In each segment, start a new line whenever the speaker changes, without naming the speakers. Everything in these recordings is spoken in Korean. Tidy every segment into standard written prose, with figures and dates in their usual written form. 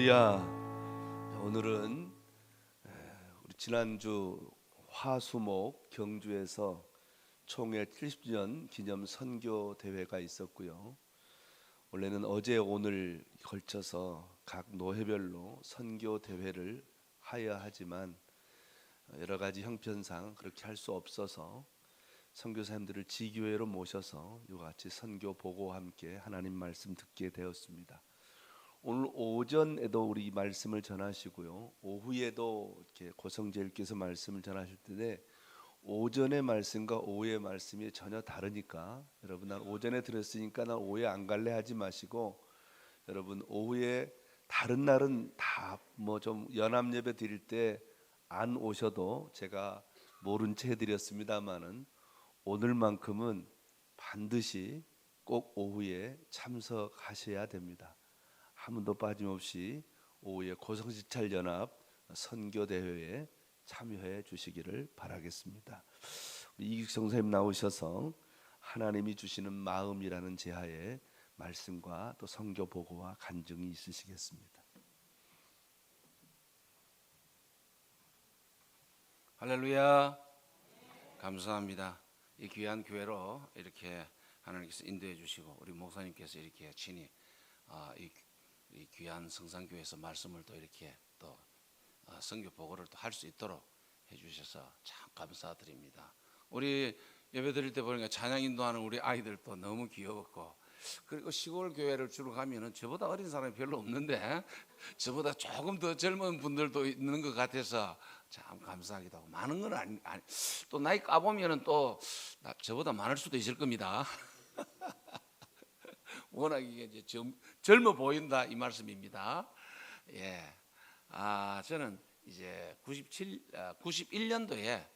할렐루야. 오늘은 우리 지난주 화수목 경주에서 총회 70주년 기념 선교 대회가 있었고요. 원래는 어제 오늘 걸쳐서 각 노회별로 선교 대회를 하여야 하지만 여러 가지 형편상 그렇게 할 수 없어서 선교사님들을 지교회로 모셔서 이와 같이 선교 보고와 함께 하나님 말씀 듣게 되었습니다. 오늘 오전에도 우리 말씀을 전하시고요, 오후에도 이렇게 고성재일께서 말씀을 전하실 텐데 오전의 말씀과 오후의 말씀이 전혀 다르니까 여러분, 난 오전에 들었으니까 난 오후에 안 갈래 하지 마시고, 여러분 오후에 다른 날은 다 뭐 좀 연합 예배 드릴 때 안 오셔도 제가 모른 채 해드렸습니다마는 오늘만큼은 반드시 꼭 오후에 참석하셔야 됩니다. 한 번도 빠짐없이 오후에 고성지찰 연합 선교 대회에 참여해 주시기를 바라겠습니다. 우리 이익성 선생님 나오셔서 하나님이 주시는 마음이라는 제하에 말씀과 또 선교 보고와 간증이 있으시겠습니다.
할렐루야. 감사합니다. 이 귀한 교회로 이렇게 하나님께서 인도해 주시고 우리 목사님께서 이렇게 친히 이 귀한 성산교회에서 말씀을 또 이렇게 또 선교 보고를 또 할 수 있도록 해주셔서 참 감사드립니다. 우리 예배 드릴 때 보니까 찬양 인도하는 우리 아이들도 너무 귀여웠고, 그리고 시골 교회를 주로 가면은 저보다 어린 사람이 별로 없는데 저보다 조금 더 젊은 분들도 있는 것 같아서 참 감사하기도 하고, 많은 건 아니 또 나이 까보면은 또 저보다 많을 수도 있을 겁니다. 워낙 이게 이제 젊어 보인다 이 말씀입니다. 예, 저는 이제 91년도에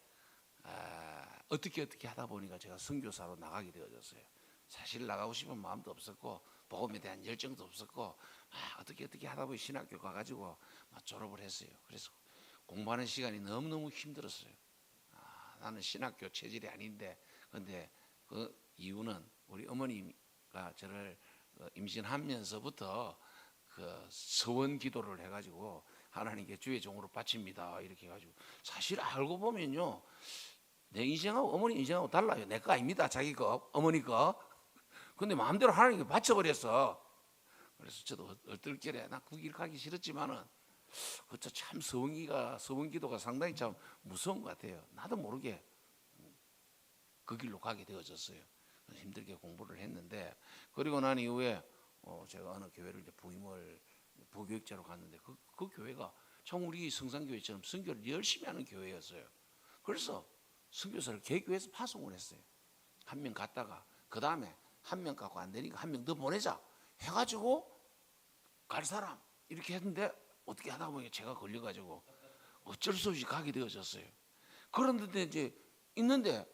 어떻게 하다 보니까 제가 선교사로 나가게 되어졌어요. 사실 나가고 싶은 마음도 없었고 복음에 대한 열정도 없었고 어떻게 하다 보니 신학교 가가지고 졸업을 했어요. 그래서 공부하는 시간이 너무너무 힘들었어요. 나는 신학교 체질이 아닌데, 근데 그 이유는 우리 어머니가 저를 임신하면서부터 그 서원 기도를 해가지고 하나님께 주의 종으로 바칩니다 이렇게 해가지고, 사실 알고 보면요 내 인생하고 어머니 인생하고 달라요. 내 거 아닙니다. 자기 거, 어머니 거. 근데 마음대로 하나님께 바쳐버렸어. 그래서 저도 얼떨결에 나 그 길 가기 싫었지만은 그쵸, 참 서원 기도가 상당히 참 무서운 것 같아요. 나도 모르게 그 길로 가게 되어졌어요. 힘들게 공부를 했는데, 그리고 난 이후에 제가 어느 교회를 이제 부임을 부교육자로 갔는데 그 교회가 참 우리 성산교회처럼 선교를 열심히 하는 교회였어요. 그래서 선교사를 개교해서 파송을 했어요. 한 명 갔다가 그 다음에 한 명 갖고 안 되니까 한 명 더 보내자 해가지고 갈 사람 이렇게 했는데, 어떻게 하다 보니 제가 걸려가지고 어쩔 수 없이 가게 되어졌어요. 그런데 이제 있는데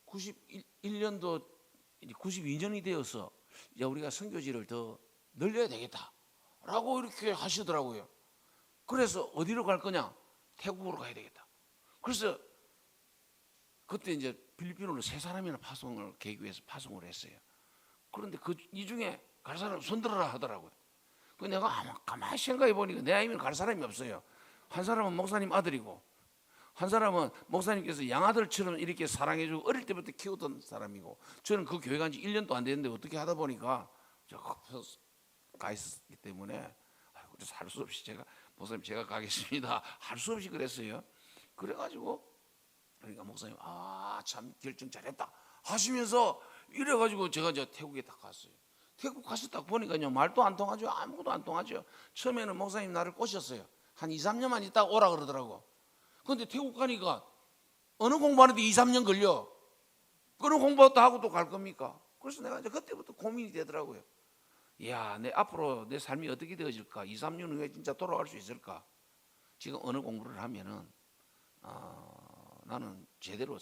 91년도 92년이 되어서 이제 우리가 선교지를 더 늘려야 되겠다라고 이렇게 하시더라고요. 그래서 어디로 갈 거냐? 태국으로 가야 되겠다. 그래서 그때 이제 필리핀으로 3사람이나 파송을 개교해서 파송을 했어요. 그런데 이 중에 갈 사람 손들어라 하더라고요. 그 내가 가만히 생각해 보니까 내 아이면 갈 사람이 없어요. 한 사람은 목사님 아들이고, 한 사람은 목사님께서 양아들처럼 이렇게 사랑해주고 어릴 때부터 키우던 사람이고, 저는 그 교회 간 지 1년도 안 됐는데 어떻게 하다 보니까 가 있었기 때문에 그래서 할 수 없이 제가 목사님 제가 가겠습니다 할 수 없이 그랬어요. 그래가지고 그러니까 목사님 참 결정 잘했다 하시면서 이래가지고 제가 이제 태국에 딱 갔어요. 태국 가서 딱 보니까요 말도 안 통하죠. 아무것도 안 통하죠. 처음에는 목사님 나를 꼬셨어요. 한 2-3년만 있다가 오라 그러더라고. 근데 태국 가니까 어느 공부하는데 2-3년 걸려. 그런 공부도 하고 또 갈 겁니까? 그래서 내가 이제 그때부터 고민이 되더라고요. 이야, 내 앞으로 내 삶이 어떻게 되어질까? 2-3년 후에 진짜 돌아갈 수 있을까? 지금 어느 공부를 하면은 나는 제대로,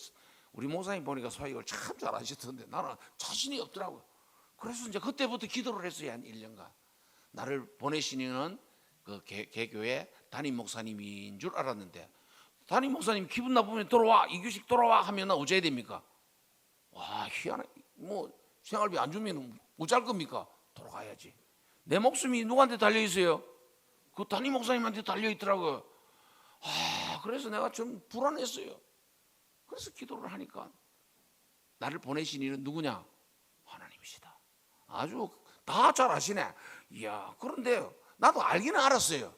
우리 목사님 보니까 사역을 참 잘하시던데 나는 자신이 없더라고요. 그래서 이제 그때부터 기도를 했어요. 한 1년간. 나를 보내시는 그 개교회 담임 목사님인 줄 알았는데, 담임 목사님 기분 나쁘면 돌아와, 이규식 돌아와 하면 어째야 됩니까? 와, 희한해. 뭐 생활비 안 주면 어쩔 겁니까? 돌아가야지. 내 목숨이 누구한테 달려 있어요? 그 담임 목사님한테 달려 있더라고요. 그래서 내가 좀 불안했어요. 그래서 기도를 하니까 나를 보내신 이는 누구냐? 하나님이시다. 아주 다 잘 아시네. 이야, 그런데 나도 알기는 알았어요.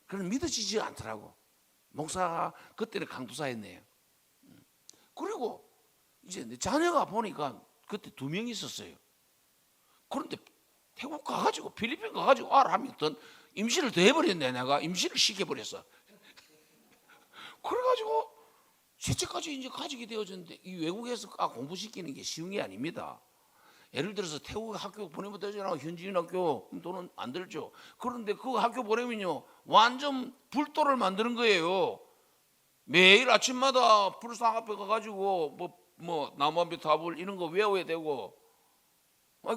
그건 믿어지지 않더라고. 목사 그때는 강도사였네요. 그리고 이제 내 자녀가 보니까 그때 2명 있었어요. 그런데 태국 가가지고 필리핀 가가지고 하면 임신을 더 해버렸네. 내가 임신을 시켜버렸어. 그래가지고 셋째까지 이제 가지게 되어졌는데 이 외국에서 공부시키는 게 쉬운 게 아닙니다. 예를 들어서 태국 학교 보내면 되잖아. 현지인 학교 돈은 안 들죠. 그런데 그 학교 보내면요 완전 불도를 만드는 거예요. 매일 아침마다 불상 앞에 가가지고 뭐 나무한배 답을 이런 거 외워야 되고.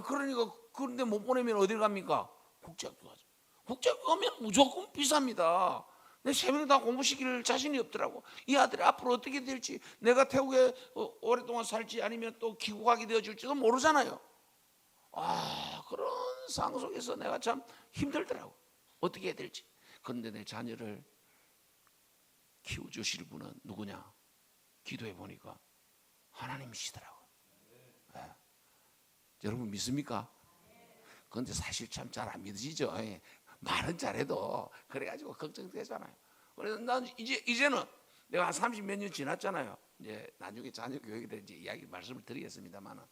그러니까 그런데 못 보내면 어딜 갑니까? 국제학교 가죠. 국제학교 가면 무조건 비쌉니다. 내 3명 다 공부시킬 자신이 없더라고. 이 아들이 앞으로 어떻게 될지, 내가 태국에 오랫동안 살지 아니면 또 귀국하게 되어줄지도 모르잖아요. 그런 상황 속에서 내가 참 힘들더라고. 어떻게 해야 될지. 그런데 내 자녀를 키워주실 분은 누구냐? 기도해 보니까 하나님이시더라고. 네. 여러분 믿습니까? 그런데 사실 참 잘 안 믿어지죠. 말은 잘해도 그래가지고 걱정되잖아요. 그래서 난 이제는 내가 한 30몇 년 지났잖아요. 이제 나중에 자녀 교육에 대해 이제 이야기 말씀을 드리겠습니다만은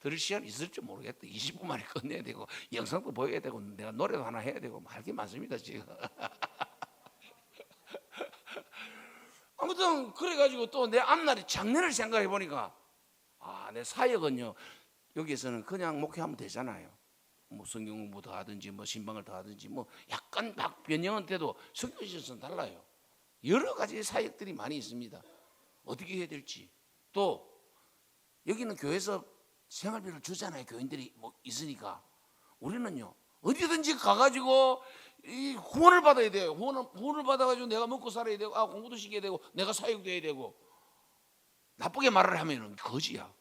들을 시간이 있을지 모르겠다. 20분 만에 끝내야 되고 영상도 보여야 되고 내가 노래도 하나 해야 되고 할 게 많습니다 지금. 아무튼 그래가지고 또 내 앞날의 장래를 생각해 보니까 내 사역은요 여기에서는 그냥 목회하면 되잖아요. 뭐 성경 공부도 하든지 뭐 신방을 더 하든지 뭐 약간 변형은 돼도 성교시에서는 달라요. 여러 가지 사역들이 많이 있습니다. 어떻게 해야 될지. 또 여기는 교회에서 생활비를 주잖아요. 교인들이 뭐 있으니까. 우리는요 어디든지 가가지고 이 후원을 받아야 돼요. 후원을 받아가지고 내가 먹고 살아야 되고 공부도 시켜야 되고 내가 사역도 해야 되고. 나쁘게 말을 하면 거지야.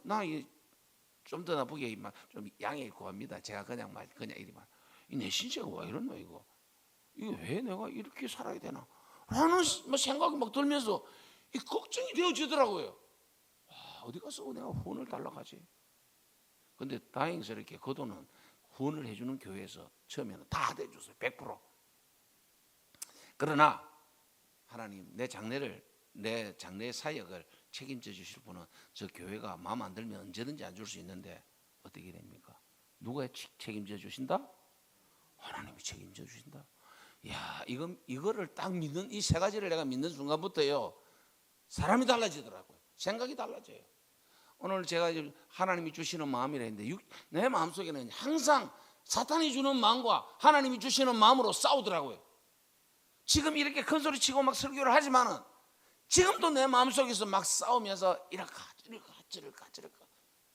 나 좀 더 나쁘게 좀 양해 구합니다. 제가 그냥 이리 말. 내 신세가 왜 이러노 이거 왜 내가 이렇게 살아야 되나? 라는 생각이 막 들면서 이 걱정이 되어지더라고요. 어디 가서 내가 후원을 달라고 하지? 근데 다행스럽게 그 돈은 후원을 해주는 교회에서 처음에는 다 대줬어요. 100%. 그러나 하나님 내 장래의 사역을 책임져 주실 분은 저 교회가 마음 안 들면 언제든지 안 줄 수 있는데 어떻게 됩니까? 누가 책임져 주신다? 하나님이 책임져 주신다. 야, 이거를 딱 믿는 이 3가지를 내가 믿는 순간부터요 사람이 달라지더라고요. 생각이 달라져요. 오늘 제가 하나님이 주시는 마음이라 했는데 내 마음속에는 항상 사탄이 주는 마음과 하나님이 주시는 마음으로 싸우더라고요. 지금 이렇게 큰 소리 치고 막 설교를 하지만은 지금도 내 마음속에서 막 싸우면서 이럴까 저럴까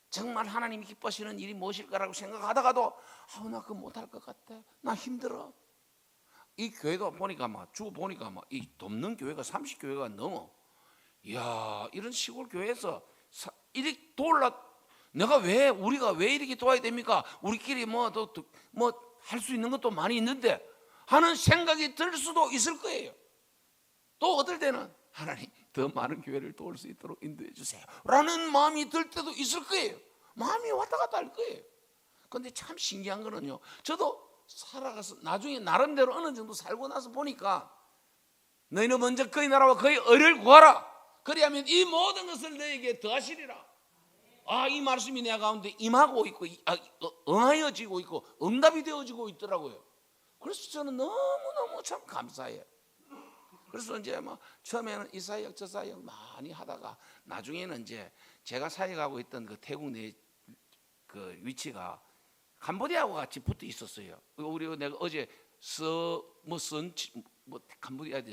정말 하나님이 기뻐하시는 일이 무엇일까라고 생각하다가도 나 그거 못할 것 같아. 나 힘들어. 이 교회도 보니까 주 보니까 이 돕는 교회가 30교회가 넘어. 이야, 이런 시골 교회에서 이렇게 우리가 왜 이렇게 도와야 됩니까? 우리끼리 할 수 있는 것도 많이 있는데 하는 생각이 들 수도 있을 거예요. 또 어떨 때는 하나님 더 많은 교회를 도울 수 있도록 인도해 주세요 라는 마음이 들 때도 있을 거예요. 마음이 왔다 갔다 할 거예요. 그런데 참 신기한 거는요 저도 살아가서 나중에 나름대로 어느 정도 살고 나서 보니까 너희는 먼저 그의 나라와 그의 의를 구하라. 그리하면 이 모든 것을 너에게 더하시리라. 이 말씀이 내 가운데 임하고 있고 응하여지고 있고 응답이 되어지고 있더라고요. 그래서 저는 너무너무 참 감사해요. 그래서 이제 처음에는 이 사역 저 사역 많이 하다가 나중에는 이제 제가 사역하고 있던 그 태국 내 그 위치가 캄보디아하고 같이 붙어 있었어요. 우리 내가 어제 캄보디아에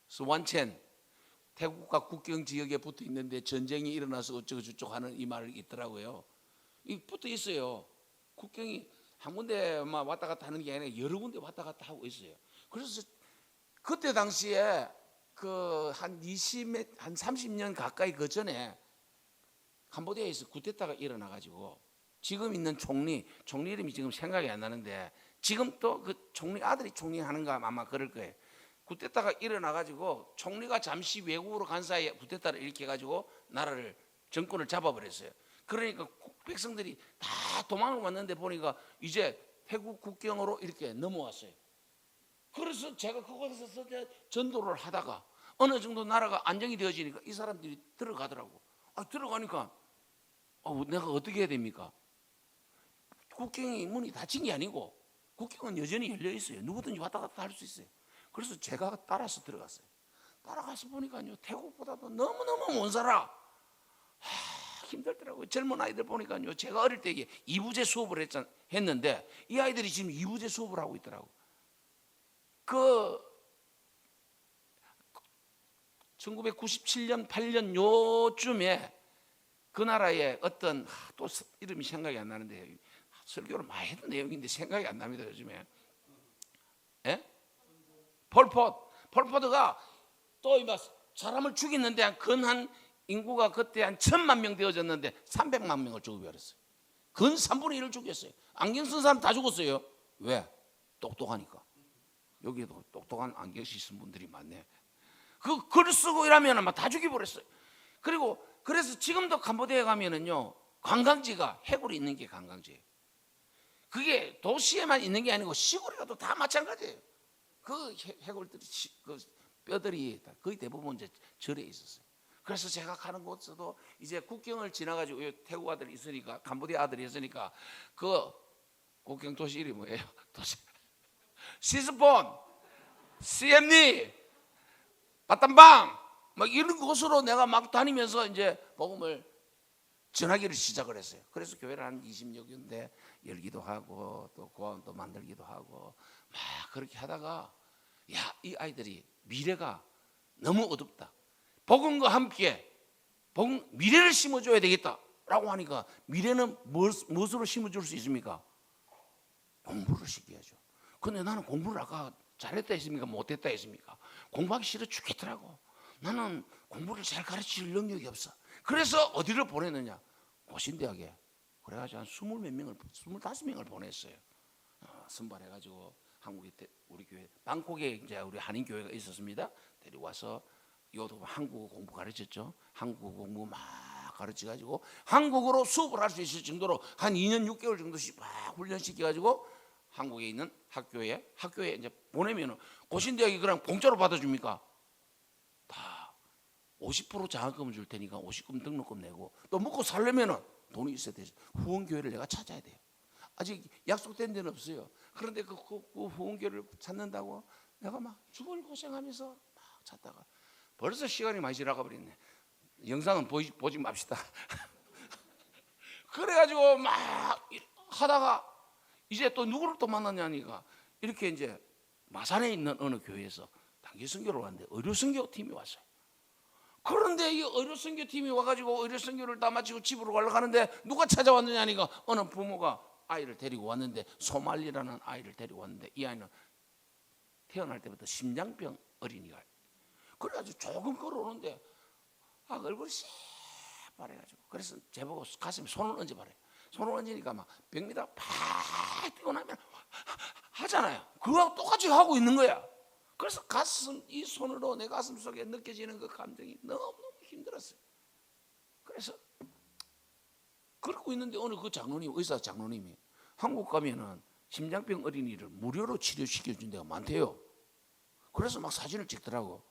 스완첸 태국과 국경 지역에 붙어 있는데 전쟁이 일어나서 어쩌고 저쩌고 하는 이 말이 있더라고요. 이 붙어 있어요. 국경이 한 군데만 왔다 갔다 하는 게 아니라 여러 군데 왔다 갔다 하고 있어요. 그래서 그때 당시에 한 30년 가까이 그 전에 캄보디아에서 쿠데타가 일어나 가지고 지금 있는 총리 이름이 지금 생각이 안 나는데 지금 또 그 총리 아들이 총리 하는가 아마 그럴 거예요. 쿠데타가 일어나가지고 총리가 잠시 외국으로 간 사이에 쿠데타를 일으켜가지고 나라를 정권을 잡아버렸어요. 그러니까 백성들이 다 도망을 왔는데 보니까 이제 태국 국경으로 이렇게 넘어왔어요. 그래서 제가 그곳에서 전도를 하다가 어느 정도 나라가 안정이 되어지니까 이 사람들이 들어가더라고. 들어가니까 내가 어떻게 해야 됩니까? 국경이 문이 닫힌 게 아니고 국경은 여전히 열려 있어요. 누구든지 왔다 갔다 할 수 있어요. 그래서 제가 따라서 들어갔어요. 따라가서 보니까요, 태국보다도 너무너무 못 살아. 힘들더라고요. 젊은 아이들 보니까요, 제가 어릴 때 이게 이부제 수업을 했는데 이 아이들이 지금 이부제 수업을 하고 있더라고. 1997년, 8년 요쯤에 그 나라의 어떤 또 이름이 생각이 안 나는데 설교를 많이 했던 내용인데 생각이 안 납니다 요즘에. 예? 폴포트가 또 사람을 죽이는데 한 인구가 그때 한 1,000만 명 되어졌는데 300만 명을 죽여버렸어요. 근 3분의 1을 죽였어요. 안경 쓴 사람 다 죽었어요. 왜? 똑똑하니까. 여기에도 똑똑한 안경 쓰신 분들이 많네. 그 글 쓰고 이러면 막 다 죽여버렸어요. 그래서 지금도 캄보디아에 가면은요, 관광지가 해골이 있는 게 관광지예요. 그게 도시에만 있는 게 아니고 시골에 가도 다 마찬가지예요. 그 해골들이 그 뼈들이 거의 대부분 이제 절에 있었어요. 그래서 제가 가는 곳에서도 이제 국경을 지나가지고 태국 아들이 있으니까, 캄보디아 아들이 있으니까 그 국경 도시 이름이 뭐예요? 도시 시스폰, 시엠니, 바탐방 막 이런 곳으로 내가 막 다니면서 이제 복음을 전하기를 시작을 했어요. 그래서 교회를 한 20여 군데 열기도 하고 또 고아원도 만들기도 하고 막 그렇게 하다가 이 아이들이 미래가 너무 어둡다. 복음과 함께 미래를 심어줘야 되겠다라고 하니까 미래는 무엇으로 심어줄 수 있습니까? 공부를 시켜야죠. 근데 나는 공부를 아까 잘했다 했습니까? 못했다 했습니까? 공부하기 싫어 죽겠더라고. 나는 공부를 잘 가르칠 능력이 없어. 그래서 어디를 보냈느냐? 고신대학에. 그래가지고 한 20몇 명을, 25명을 보냈어요. 선발해가지고 한국에 우리 교회 방콕에 이제 우리 한인 교회가 있었습니다. 데려와서 이것도 한국어 공부 가르쳤죠. 한국어 공부 막 가르쳐가지고 한국어로 수업을 할 수 있을 정도로 한 2년 6개월 정도씩 막 훈련시켜가지고 한국에 있는 학교에 이제 보내면은 고신대학이 그냥 공짜로 받아줍니까? 다 50% 장학금을 줄 테니까 50금 등록금 내고 또 먹고 살려면은 돈이 있어야 되죠. 후원교회를 내가 찾아야 돼요. 아직 약속된 데는 없어요. 그런데 그 후원교회를 찾는다고 내가 막 죽을 고생하면서 막 찾다가 벌써 시간이 많이 지나가 버렸네. 영상은 보지 맙시다. 그래가지고 막 하다가 이제 또 누구를 또 만났냐니까 이렇게 이제 마산에 있는 어느 교회에서 단기 선교를 왔는데 의료 선교 팀이 왔어요. 그런데 이 의료 선교 팀이 와가지고 의료 선교를 다 마치고 집으로 가려고 하는데 누가 찾아왔느냐니까 어느 부모가 아이를 데리고 왔는데 소말리라는 아이를 데리고 왔는데 이 아이는 태어날 때부터 심장병 어린이가 그래가지고 조금 걸어오는데 얼굴이 새파래가지고 그래서 제보고 가슴에 손을 얹어봐래요. 손을 얹으니까 막 100m 팍 뛰고 나면 하잖아요. 그거하고 똑같이 하고 있는 거야. 그래서 이 손으로 내 가슴 속에 느껴지는 그 감정이 너무너무 힘들었어요. 그래서 그러고 있는데 어느 그 의사 장로님이 한국 가면은 심장병 어린이를 무료로 치료시켜준 데가 많대요. 그래서 막 사진을 찍더라고.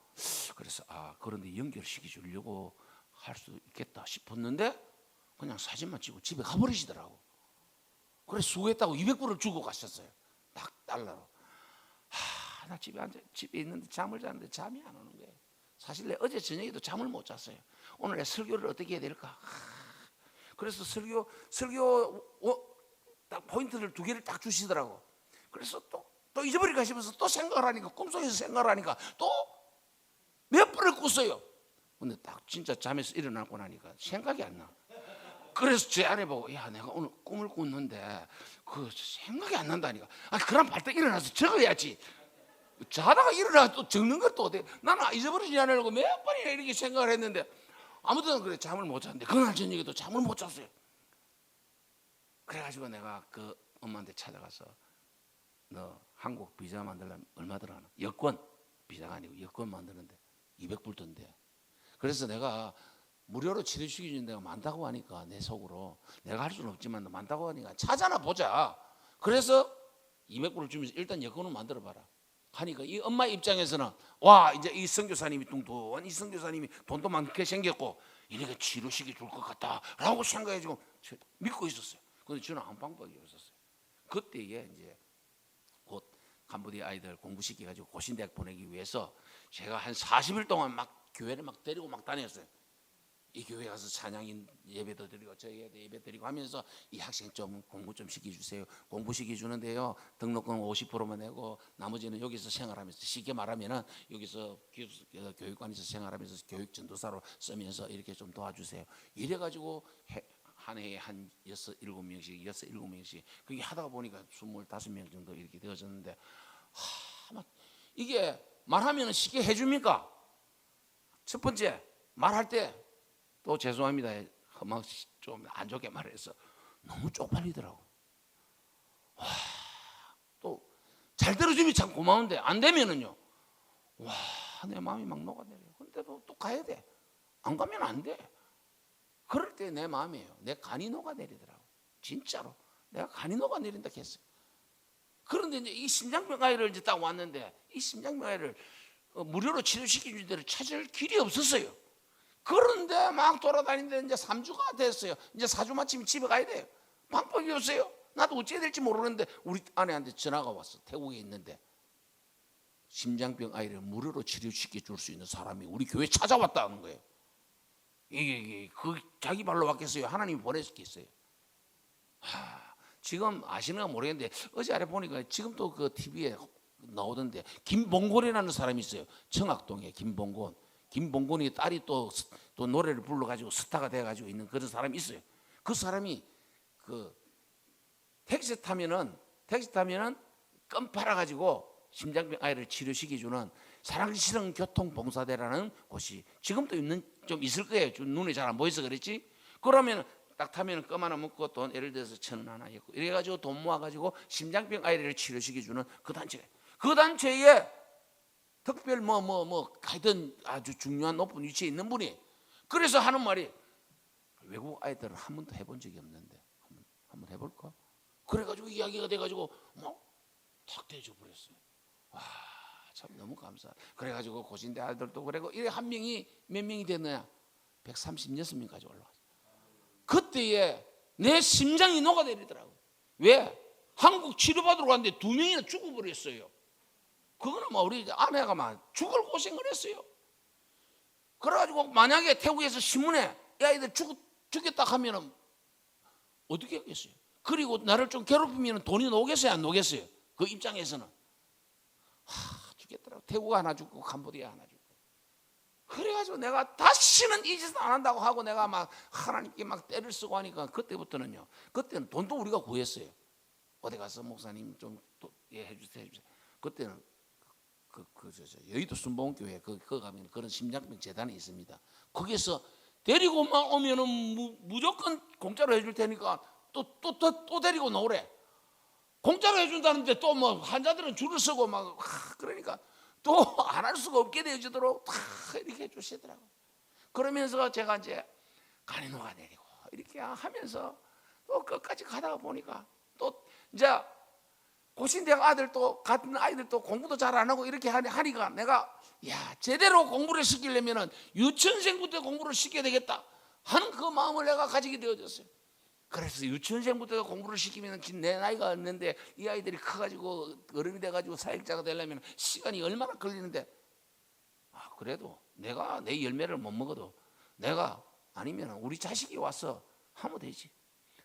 그래서 그런데 연결시켜 주려고 할 수 있겠다 싶었는데 그냥 사진만 찍고 집에 가버리시더라고. 그래서 수고했다고 200불을 주고 가셨어요. 딱 달러로. 나 집에 있는데 잠을 자는데 잠이 안 오는 거예요. 사실 내 어제 저녁에도 잠을 못 잤어요. 오늘 내 설교를 어떻게 해야 될까? 그래서 설교 딱 포인트를 2개를 딱 주시더라고. 그래서 또 잊어버리고 싶어서 또 생각을 하니까 꿈속에서 생각을 하니까 또 몇 번을 꿨어요. 근데 딱 진짜 잠에서 일어나고 나니까 생각이 안 나. 그래서 제 아내 보고 내가 오늘 꿈을 꿨는데 그 생각이 안 난다니까. 그럼 발딱 일어나서 적어야지. 자다가 일어나 또 적는 것도 어때? 나는 잊어버리지 않으려고 몇 번이나 이렇게 생각을 했는데 아무튼 그래 잠을 못 잤는데 그날 저녁에도 잠을 못 잤어요. 그래가지고 내가 그 엄마한테 찾아가서 너 한국 비자 만들려면 얼마 들어가나? 여권 비자가 아니고 여권 만드는데 200불 던데. 그래서 내가 무료로 치료시켜주는 데가 많다고 하니까 내 속으로 내가 할 수는 없지만 많다고 하니까 찾아나 보자. 그래서 200불을 주면서 일단 여권을 만들어봐라 하니까 이 엄마 입장에서는 와 이제 이 선교사님이 뚱뚱한 이 선교사님이 돈도 많게 생겼고 이렇게 치료시켜 줄 것 같다라고 생각해가지고 믿고 있었어요. 근데 저는 아무 방법이 없었어요. 그때에 이제 곧 캄보디아 아이들 공부시켜가지고 고신대학 보내기 위해서 제가 한 40일 동안 막 교회를 막 데리고 막 다녔어요. 이 교회 가서 찬양인 예배도 드리고 저희 예배 드리고 하면서 이 학생 좀 공부 좀 시켜주세요. 공부 시켜주는데요 등록금 50%만 내고 나머지는 여기서 생활하면서 쉽게 말하면은 여기서 교육관에서 생활하면서 교육 전도사로 쓰면서 이렇게 좀 도와주세요. 이래가지고 한 해에 한 6, 7명씩 그게 하다가 보니까 25명 정도 이렇게 되어졌는데 이게 말하면 쉽게 해줍니까? 첫 번째 말할 때 또 죄송합니다. 좀 안 좋게 말해서 너무 쪽팔리더라고. 또 잘 들어주면 참 고마운데 안 되면은요. 와, 내 마음이 막 녹아내려. 근데 또 가야 돼. 안 가면 안 돼. 그럴 때 내 마음이에요. 내 간이 녹아내리더라고. 진짜로 내가 간이 녹아내린다 했어요. 그런데 이제 이 심장병 아이를 이제 딱 왔는데 이 심장병 아이를 무료로 치료시켜줄 데를 찾을 길이 없었어요. 그런데 막 돌아다니는데 이제 3주가 됐어요. 이제 4주 마치면 집에 가야 돼요. 방법이 없어요. 나도 어찌해야 될지 모르는데 우리 아내한테 전화가 왔어. 태국에 있는데 심장병 아이를 무료로 치료시켜 줄 수 있는 사람이 우리 교회에 찾아왔다는 거예요. 이게 그 자기 발로 왔겠어요? 하나님이 보냈겠어요? 지금 아시는가 모르겠는데 어제 아래 보니까 지금 또 그 TV에 나오던데 김봉곤이라는 사람이 있어요. 청학동에 김봉곤이 딸이 또 노래를 불러가지고 스타가 돼가지고 있는 그런 사람이 있어요. 그 사람이 그 택시 타면은 껌 팔아가지고 심장병 아이를 치료시켜주는 사랑실험 교통봉사대라는 곳이 지금도 좀 있을 거예요. 눈에 잘 안 보여서 그랬지. 그러면 딱 타면 껌 하나 먹고 돈 예를 들어서 1,000원 하나 있고 이래가지고 돈 모아가지고 심장병 아이를 치료시켜주는 그 단체에 특별 하여튼 아주 중요한 높은 위치에 있는 분이 그래서 하는 말이 외국 아이들은 한 번도 해본 적이 없는데 한번 해볼까? 그래가지고 이야기가 돼가지고 탁 대줘 버렸어요. 와, 참 너무 감사. 그래가지고 고신대 아이들도 그래고 이래 한 명이 몇 명이 됐느냐? 136명까지 올라왔어. 그때에 내 심장이 녹아내리더라고. 왜? 한국 치료받으러 갔는데 2명이나 죽어버렸어요. 그거는 우리 아내가 막 죽을 고생을 했어요. 그래가지고 만약에 태국에서 신문에 이 아이들 죽겠다 하면은 어떻게 하겠어요? 그리고 나를 좀 괴롭히면 돈이 나오겠어요? 안 나오겠어요? 그 입장에서는 죽겠더라고. 태국 하나 죽고 캄보디아 하나 죽고. 그래가지고 내가 다시는 이 짓을 안 한다고 하고 내가 막 하나님께 막 때를 쓰고 하니까 그때는 돈도 우리가 구했어요. 어디 가서 목사님 좀 해주세요. 그때는 여의도 순복음교회 그 가면 그런 심장병 재단이 있습니다. 거기서 데리고만 오면은 무조건 공짜로 해줄 테니까 또 데리고 나오래. 공짜로 해준다는데 또 환자들은 줄을 서고 막 그러니까 또 안 할 수가 없게 되어지도록 다 이렇게 해주시더라고. 그러면서 제가 이제 간이 녹아내리고 이렇게 하면서 또 끝까지 가다가 보니까 또 이제 고신대학 같은 아이들도 공부도 잘 안 하고 이렇게 하니까 내가 제대로 공부를 시키려면은 유치원생부터 공부를 시켜야 되겠다 하는 그 마음을 내가 가지게 되어졌어요. 그래서 유치원생부터 공부를 시키면 내 나이가 없는데 이 아이들이 커가지고 어른이 돼가지고 사역자가 되려면 시간이 얼마나 걸리는데 그래도 내가 내 열매를 못 먹어도 내가 아니면 우리 자식이 와서 하면 되지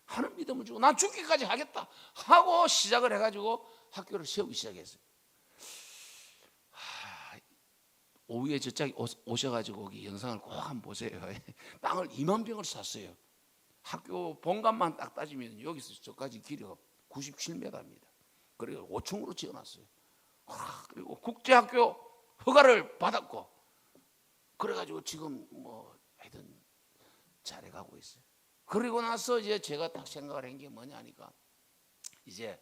하는 믿음을 주고 난 죽기까지 하겠다 하고 시작을 해가지고 학교를 세우기 시작했어요. 오후에 저짝이 오셔가지고 거기 영상을 꼭 한번 보세요. 땅을 2만 평을 샀어요. 학교 본관만 딱 따지면 여기서 저까지 길이가 97m입니다. 그리고 5층으로 지어놨어요. 그리고 국제학교 허가를 받았고 그래가지고 지금 하여튼 잘해가고 있어요. 그리고 나서 이제 제가 딱 생각을 한 게 뭐냐니까, 이제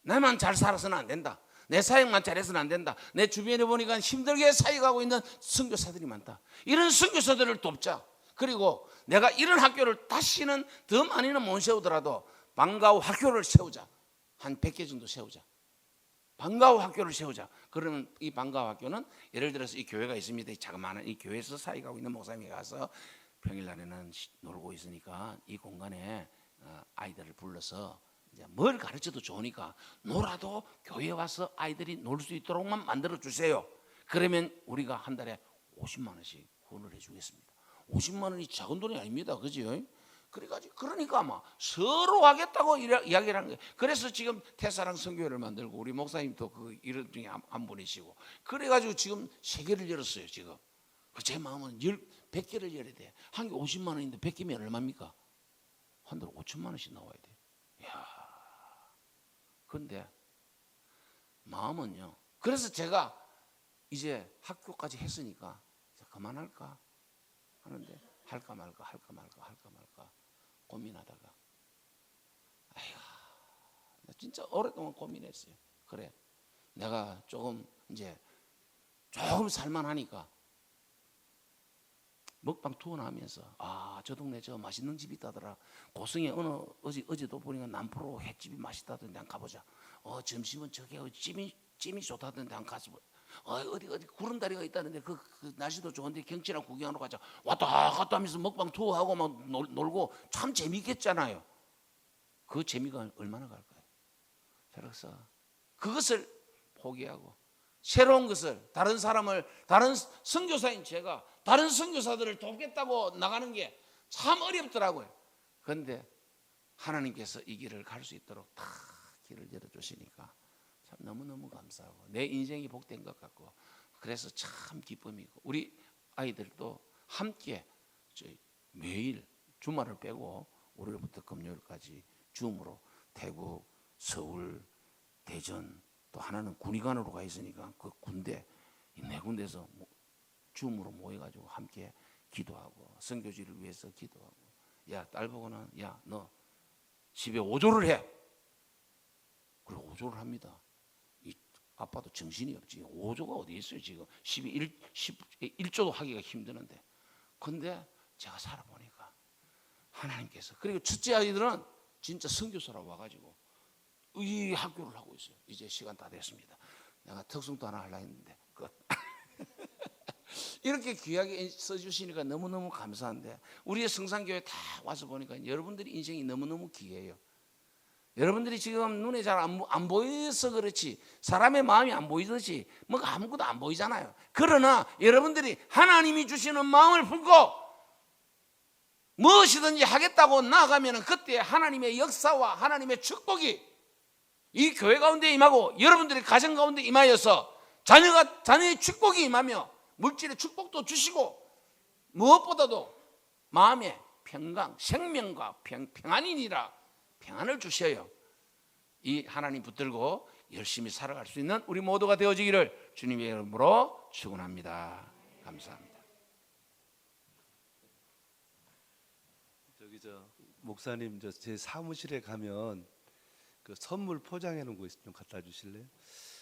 나만 잘 살아서는 안 된다. 내 사역만 잘해서는 안 된다. 내 주변에 보니까 힘들게 사역하고 있는 선교사들이 많다. 이런 선교사들을 돕자. 그리고 내가 이런 학교를 다시는 더 많이는 못 세우더라도 방과후 학교를 세우자. 한 100개 정도 세우자. 방과후 학교를 세우자. 그러면 이 방과후 학교는 예를 들어서 이 교회가 있습니다. 이 자그마한 이 교회에서 사역하고 있는 목사님이 가서 평일날에는 놀고 있으니까 이 공간에 아이들을 불러서 이제 뭘 가르쳐도 좋으니까 놀아도 교회에 와서 아이들이 놀 수 있도록만 만들어 주세요. 그러면 우리가 한 달에 50만 원씩 후원을 해주겠습니다. 50만 원이 작은 돈이 아닙니다, 그죠? 그러니까 막 서로 하겠다고 이야기를 하는 거예요. 그래서 지금 태사랑 선교회를 만들고 우리 목사님도 그 이런 중에 한 분이시고, 그래가지고 지금 3개를 열었어요. 지금 제 마음은 100개를 열어야 돼. 한 개 50만 원인데 100개면 얼마입니까? 한 달에 5천만 원씩 나와야 돼. 이야. 근데 마음은요. 그래서 제가 이제 학교까지 했으니까 그만할까 하는데 할까 말까 고민하다가 아이고, 나 진짜 오랫동안 고민했어요. 그래, 내가 조금 살만하니까 먹방 투어나 하면서 저 동네 저 맛있는 집이 있다더라. 고성에 어제도 보니까 남포로 횟집이 맛있다던데 한 가보자. 점심은 저기 찜이 좋다던데 한 가서 어디 구름다리가 있다는데 그 날씨도 좋은데 경치랑 구경하러 가자. 왔다 갔다 하면서 먹방 투어하고 막 놀고 참 재미있겠잖아요. 그 재미가 얼마나 갈까요? 그래서 그것을 포기하고 새로운 것을 다른 선교사인 제가 다른 선교사들을 돕겠다고 나가는 게 참 어렵더라고요. 그런데 하나님께서 이 길을 갈 수 있도록 다 길을 열어주시니까 참 너무너무 감사하고 내 인생이 복된 것 같고, 그래서 참 기쁨이고, 우리 아이들도 함께 매일 주말을 빼고 월요일부터 금요일까지 줌으로 대구, 서울, 대전, 또 하나는 군의관으로 가 있으니까 그 군대 이 네 군데서 줌으로 모여가지고 함께 기도하고 선교지를 위해서 기도하고, 야, 딸 보고는 야, 너 집에 5조를 해. 그리고 5조를 합니다. 이 아빠도 정신이 없지. 5조가 어디 있어요 지금. 1조도 하기가 힘드는데. 근데 제가 살아보니까 하나님께서, 그리고 첫째 아이들은 진짜 선교사로 와가지고 이 학교를 하고 있어요. 이제 시간 다 됐습니다. 내가 특성도 하나 하려고 했는데 이렇게 귀하게 써주시니까 너무너무 감사한데, 우리의 성산교회 다 와서 보니까 여러분들이 인생이 너무너무 귀해요. 여러분들이 지금 눈에 잘 안 보여서 그렇지, 사람의 마음이 안 보이듯이 뭔가 아무것도 안 보이잖아요. 그러나 여러분들이 하나님이 주시는 마음을 품고 무엇이든지 하겠다고 나아가면 그때 하나님의 역사와 하나님의 축복이 이 교회 가운데 임하고 여러분들의 가정 가운데 임하여서 자녀의 축복이 임하며 물질의 축복도 주시고, 무엇보다도 마음의 평강, 생명과 평안이니라 평안을 주셔요. 이 하나님 붙들고 열심히 살아갈 수 있는 우리 모두가 되어지기를 주님의 이름으로 축원합니다. 감사합니다.
목사님, 제 사무실에 가면 그 선물 포장해 놓은 거 있으면 좀 갖다 주실래요?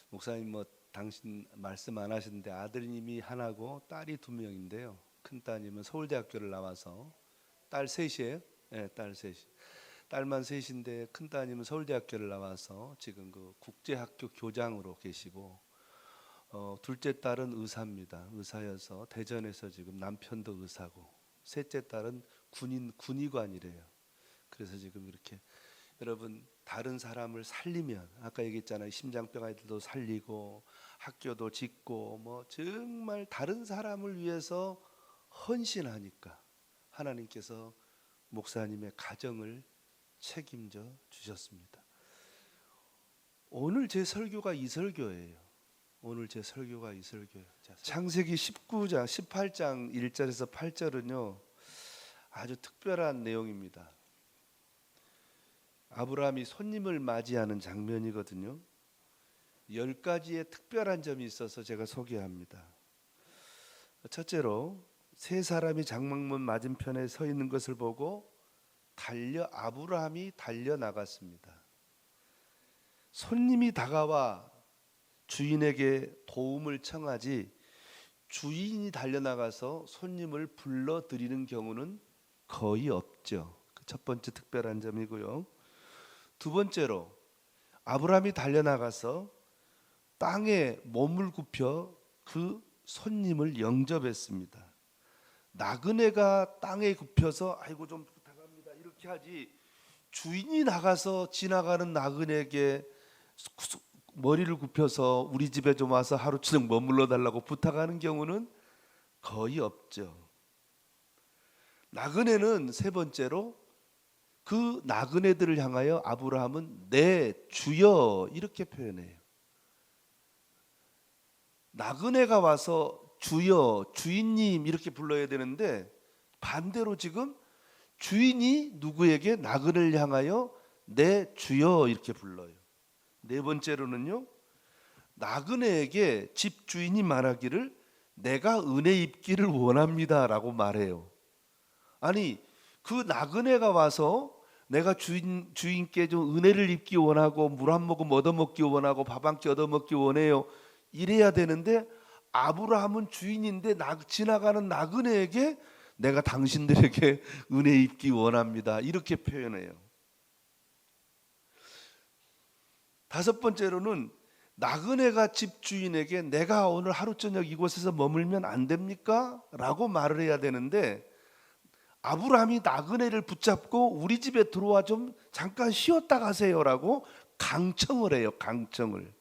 목사님 당신 말씀 안 하시는데 아드님이 하나고 딸이 2명인데요. 큰 따님은 서울대학교를 나와서, 딸 셋이에요. 네, 딸 셋이. 딸만 셋인데 큰 따님은 서울대학교를 나와서 지금 그 국제학교 교장으로 계시고, 둘째 딸은 의사입니다. 의사여서 대전에서 지금 남편도 의사고, 셋째 딸은 군의관이래요. 그래서 지금 이렇게 여러분 다른 사람을 살리면, 아까 얘기했잖아요. 심장병 아이들도 살리고 학교도 짓고 정말 다른 사람을 위해서 헌신하니까 하나님께서 목사님의 가정을 책임져 주셨습니다. 오늘 제 설교가 이 설교예요. 창세기 19장 18장 1절에서 8절은요 아주 특별한 내용입니다. 아브라함이 손님을 맞이하는 장면이거든요. 10가지의 특별한 점이 있어서 제가 소개합니다. 첫째로 세 사람이 장막문 맞은편에 서 있는 것을 보고 아브라함이 달려 나갔습니다. 손님이 다가와 주인에게 도움을 청하지 주인이 달려나가서 손님을 불러들이는 경우는 거의 없죠. 그 첫 번째 특별한 점이고요. 두 번째로 아브라함이 달려나가서 땅에 몸을 굽혀 그 손님을 영접했습니다. 나그네가 땅에 굽혀서 아이고 좀 부탁합니다 이렇게 하지, 주인이 나가서 지나가는 나그네에게 머리를 굽혀서 우리 집에 좀 와서 하루 저녁 머물러 달라고 부탁하는 경우는 거의 없죠. 나그네는 세 번째로 그 나그네들을 향하여 아브라함은 내 주여 이렇게 표현해요. 나그네가 와서 주여, 주인님 이렇게 불러야 되는데 반대로 지금 주인이 누구에게 나그네를 향하여 내 주여 이렇게 불러요. 네 번째로는요, 나그네에게 집 주인이 말하기를 내가 은혜 입기를 원합니다라고 말해요. 아니, 그 나그네가 와서 내가 주인께 좀 은혜를 입기 원하고 물 한 모금 얻어먹기 원하고 밥 한 끼 얻어먹기 원해요 이래야 되는데, 아브라함은 주인인데 지나가는 나그네에게 내가 당신들에게 은혜 입기 원합니다 이렇게 표현해요. 다섯 번째로는 나그네가 집주인에게 내가 오늘 하루 저녁 이곳에서 머물면 안 됩니까? 라고 말을 해야 되는데 아브라함이 나그네를 붙잡고 우리 집에 들어와 좀 잠깐 쉬었다 가세요라고 강청을 해요. 강청을.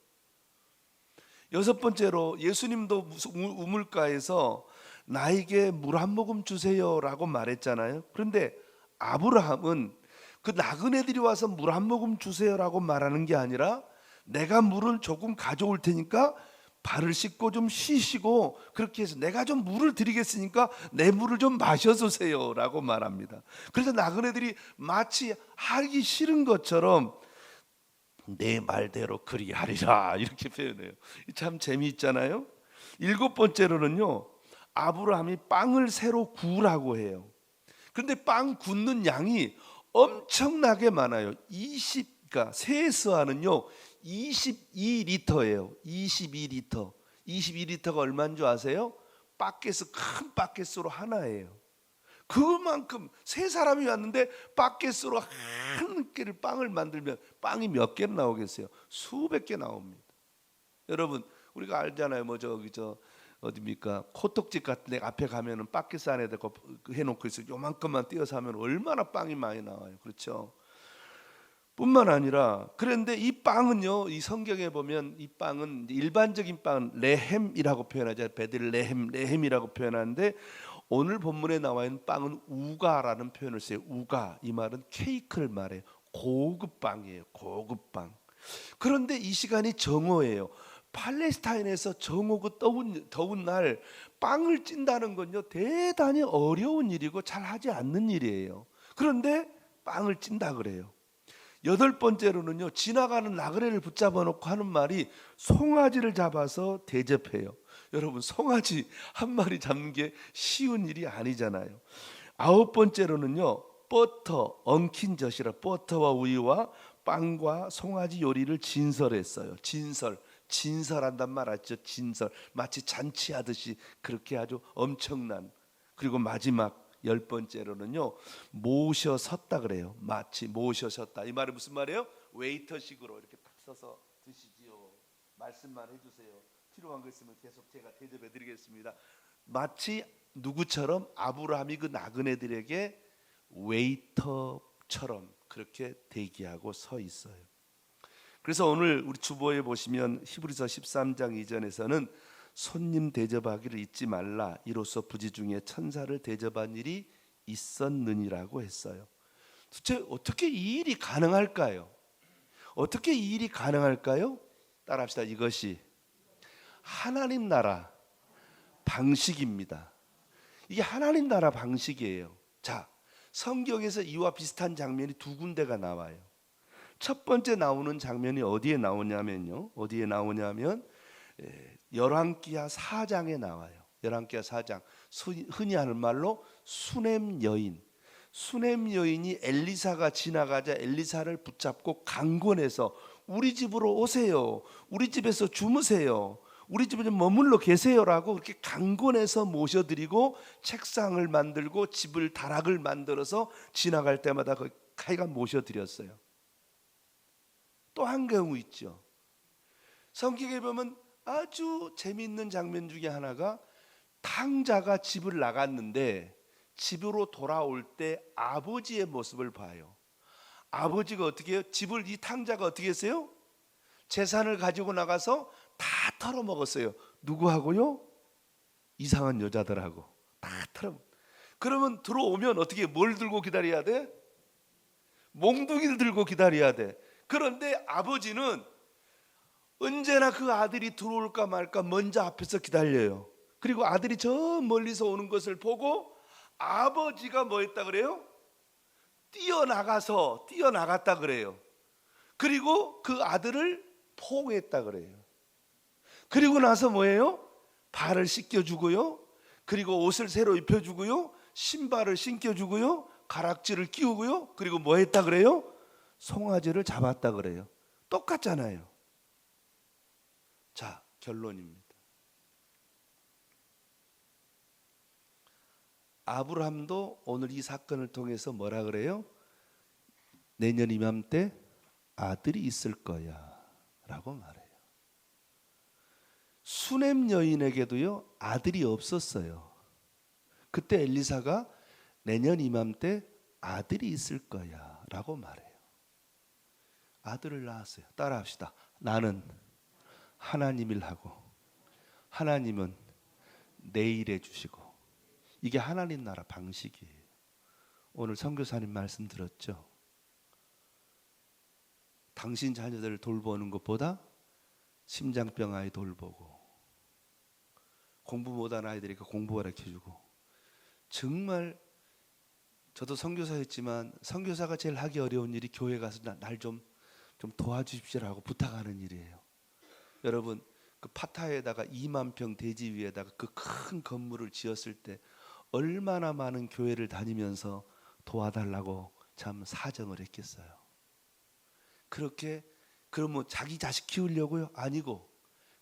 여섯 번째로 예수님도 우물가에서 나에게 물 한 모금 주세요라고 말했잖아요. 그런데 아브라함은 그 나그네들이 와서 물 한 모금 주세요라고 말하는 게 아니라 내가 물을 조금 가져올 테니까 발을 씻고 좀 쉬시고 그렇게 해서 내가 좀 물을 드리겠으니까 내 물을 좀 마셔주세요 라고 말합니다. 그래서 나그네들이 마치 하기 싫은 것처럼 내 말대로 그리하리라 이렇게 표현해요. 참 재미있잖아요. 일곱 번째로는요, 아브라함이 빵을 새로 구우라고 해요. 그런데 빵 굽는 양이 엄청나게 많아요. 그러니까 세스와는요 22리터예요. 22리터. 22리터가 얼마인 줄 아세요? 바켓스, 큰 바켓스로 하나예요. 그만큼 세 사람이 왔는데 바켓스로 한 개를 빵을 만들면 빵이 몇 개 나오겠어요? 수백 개 나옵니다. 여러분 우리가 알잖아요. 뭐 저기 어디입니까? 코떡집 같은 데 앞에 가면은 바켓스 안에다 해놓고 있어 요만큼만 띄어서 하면 얼마나 빵이 많이 나와요. 그렇죠? 뿐만 아니라 그런데 이 빵은요, 이 성경에 보면 이 빵은 일반적인 빵은 레헴이라고 표현하죠. 베들레헴이라고 표현하는데 오늘 본문에 나와 있는 빵은 우가라는 표현을 써요. 우가, 이 말은 케이크를 말해요. 고급 빵이에요. 고급 빵. 그런데 이 시간이 정오예요. 팔레스타인에서 정오고 더운 날 빵을 찐다는 건요 대단히 어려운 일이고 잘 하지 않는 일이에요. 그런데 빵을 찐다 그래요. 여덟 번째로는요, 지나가는 나그네를 붙잡아 놓고 하는 말이 송아지를 잡아서 대접해요. 여러분 송아지 한 마리 잡는 게 쉬운 일이 아니잖아요. 아홉 번째로는요, 버터, 엉킨 젖이라 버터와 우유와 빵과 송아지 요리를 진설했어요. 진설한단 말 아시죠? 진설, 마치 잔치하듯이 그렇게 아주 엄청난. 그리고 마지막 열 번째로는요, 모셔 섰다 그래요. 마치 모셔 섰다. 이 말이 무슨 말이에요? 웨이터식으로 이렇게 딱 서서 드시지요. 말씀만 해주세요. 필요한 거 있으면 계속 제가 대접해 드리겠습니다. 마치 누구처럼? 아브라함이 그 나그네들에게 웨이터처럼 그렇게 대기하고 서 있어요. 그래서 오늘 우리 주보에 보시면 히브리서 13장 이전에서는 손님 대접하기를 잊지 말라, 이로써 부지 중에 천사를 대접한 일이 있었느니라고 했어요. 도대체 어떻게 이 일이 가능할까요? 어떻게 이 일이 가능할까요? 따라합시다. 이것이 하나님 나라 방식입니다. 이게 하나님 나라 방식이에요. 자, 성경에서 이와 비슷한 장면이 두 군데가 나와요. 첫 번째 나오는 장면이 어디에 나오냐면 열왕기하 4장에 나와요. 열왕기하 4장 흔히 하는 말로 수넴 여인. 수넴 여인이 엘리사가 지나가자 엘리사를 붙잡고 강권해서 우리 집으로 오세요. 우리 집에서 주무세요. 우리 집에 좀 머물러 계세요라고 그렇게 강권해서 모셔드리고 책상을 만들고 집을 다락을 만들어서 지나갈 때마다 그 하여간 모셔드렸어요. 또 한 경우 있죠. 성경에 보면 아주 재미있는 장면 중에 하나가 탕자가 집을 나갔는데 집으로 돌아올 때 아버지의 모습을 봐요. 아버지가 어떻게 해요? 집을 이 탕자가 어떻게 했어요? 재산을 가지고 나가서 다 털어먹었어요. 누구하고요? 이상한 여자들하고 다 털어먹. 그러면 들어오면 어떻게 뭘 들고 기다려야 돼? 몽둥이를 들고 기다려야 돼. 그런데 아버지는 언제나 그 아들이 들어올까 말까 먼저 앞에서 기다려요. 그리고 아들이 저 멀리서 오는 것을 보고 아버지가 뭐 했다 그래요? 뛰어나갔다 그래요. 그리고 그 아들을 포옹했다 그래요. 그리고 나서 뭐예요? 발을 씻겨주고요. 그리고 옷을 새로 입혀주고요. 신발을 신겨주고요. 가락지를 끼우고요. 그리고 뭐 했다 그래요? 송아지를 잡았다 그래요. 똑같잖아요. 자, 결론입니다. 아브라함도 오늘 이 사건을 통해서 뭐라 그래요? 내년 이맘때 아들이 있을 거야 라고 말해요. 수넴 여인에게도요 아들이 없었어요. 그때 엘리사가 내년 이맘때 아들이 있을 거야 라고 말해요. 아들을 낳았어요. 따라합시다. 나는 하나님 일하고 하나님은 내 일해 주시고. 이게 하나님 나라 방식이에요. 오늘 선교사님 말씀 들었죠? 당신 자녀들을 돌보는 것보다 심장병 아이 돌보고 공부 못한 아이들이니까 공부 가르쳐주고. 정말 저도 선교사였지만 선교사가 제일 하기 어려운 일이 교회 가서 날 좀 도와주십시오라고 부탁하는 일이에요. 여러분 그 파타에다가 2만 평 대지 위에다가 그 큰 건물을 지었을 때 얼마나 많은 교회를 다니면서 도와달라고 참 사정을 했겠어요. 그렇게 그러면 자기 자식 키우려고요? 아니고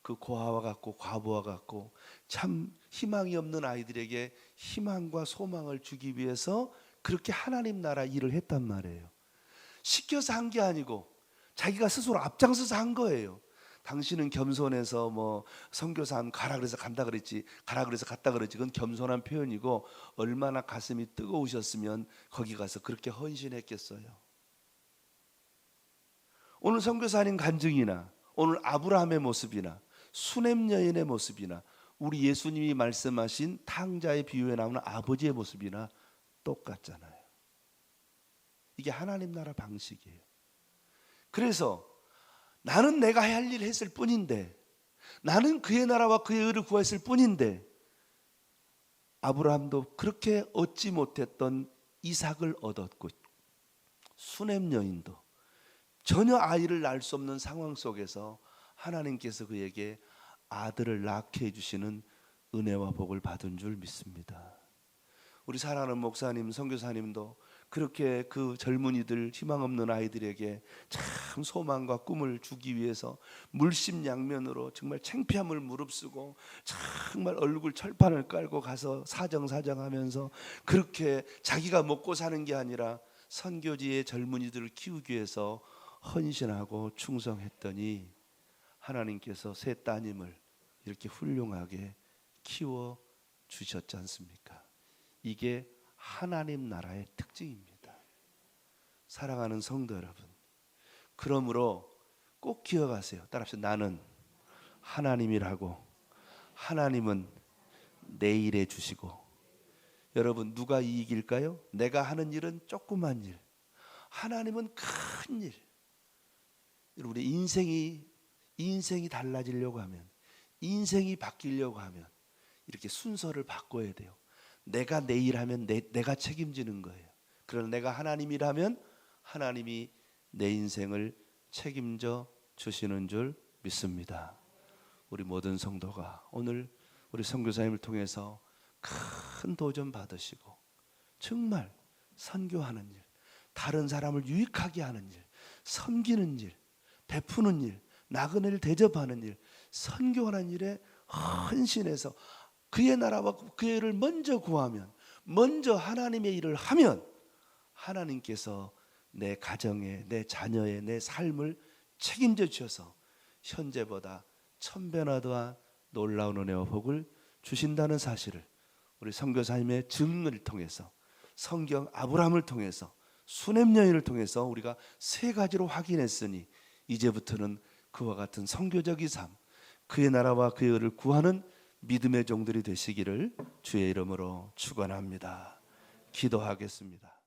그 고아와 같고 과부와 같고 참 희망이 없는 아이들에게 희망과 소망을 주기 위해서 그렇게 하나님 나라 일을 했단 말이에요. 시켜서 한 게 아니고 자기가 스스로 앞장서서 한 거예요. 당신은 겸손해서 뭐 선교사 가라 그래서 간다 그랬지, 가라 그래서 갔다 그랬지. 그건 겸손한 표현이고 얼마나 가슴이 뜨거우셨으면 거기 가서 그렇게 헌신했겠어요. 오늘 선교사님 간증이나 오늘 아브라함의 모습이나 수넴 여인의 모습이나 우리 예수님이 말씀하신 탕자의 비유에 나오는 아버지의 모습이나 똑같잖아요. 이게 하나님 나라 방식이에요. 그래서 나는 내가 해야 할 일을 했을 뿐인데, 나는 그의 나라와 그의 의를 구했을 뿐인데, 아브라함도 그렇게 얻지 못했던 이삭을 얻었고 수넴 여인도 전혀 아이를 낳을 수 없는 상황 속에서 하나님께서 그에게 아들을 낳게 해주시는 은혜와 복을 받은 줄 믿습니다. 우리 사랑하는 목사님, 선교사님도 그렇게 그 젊은이들, 희망 없는 아이들에게 참 소망과 꿈을 주기 위해서 물심양면으로 정말 창피함을 무릅쓰고 정말 얼굴 철판을 깔고 가서 사정사정하면서 그렇게 자기가 먹고 사는 게 아니라 선교지의 젊은이들을 키우기 위해서 헌신하고 충성했더니 하나님께서 세 따님을 이렇게 훌륭하게 키워 주셨지 않습니까? 이게 하나님 나라의 특징입니다. 사랑하는 성도 여러분, 그러므로 꼭 기억하세요. 따라합시다. 나는 하나님이라고, 하나님은 내 일해 주시고. 여러분 누가 이익일까요? 내가 하는 일은 조그만 일, 하나님은 큰 일. 우리 인생이 달라지려고 하면, 인생이 바뀌려고 하면 이렇게 순서를 바꿔야 돼요. 내가 내 일하면 내가 책임지는 거예요. 그러나 내가 하나님이라면 하나님이 내 인생을 책임져 주시는 줄 믿습니다. 우리 모든 성도가 오늘 우리 선교사님을 통해서 큰 도전 받으시고 정말 선교하는 일, 다른 사람을 유익하게 하는 일, 섬기는 일, 베푸는 일, 나그네를 대접하는 일, 선교하는 일에 헌신해서 그의 나라와 그의 일을 먼저 구하면, 먼저 하나님의 일을 하면 하나님께서 내 가정에, 내 자녀의, 내 삶을 책임져 주셔서 현재보다 천배나 놀라운 은혜와 복을 주신다는 사실을 우리 선교사님의 증언을 통해서, 성경 아브라함을 통해서, 수냄 여인을 통해서 우리가 세 가지로 확인했으니 이제부터는 그와 같은 선교적인 삶, 그의 나라와 그의 의를 구하는 믿음의 종들이 되시기를 주의 이름으로 축원합니다. 기도하겠습니다.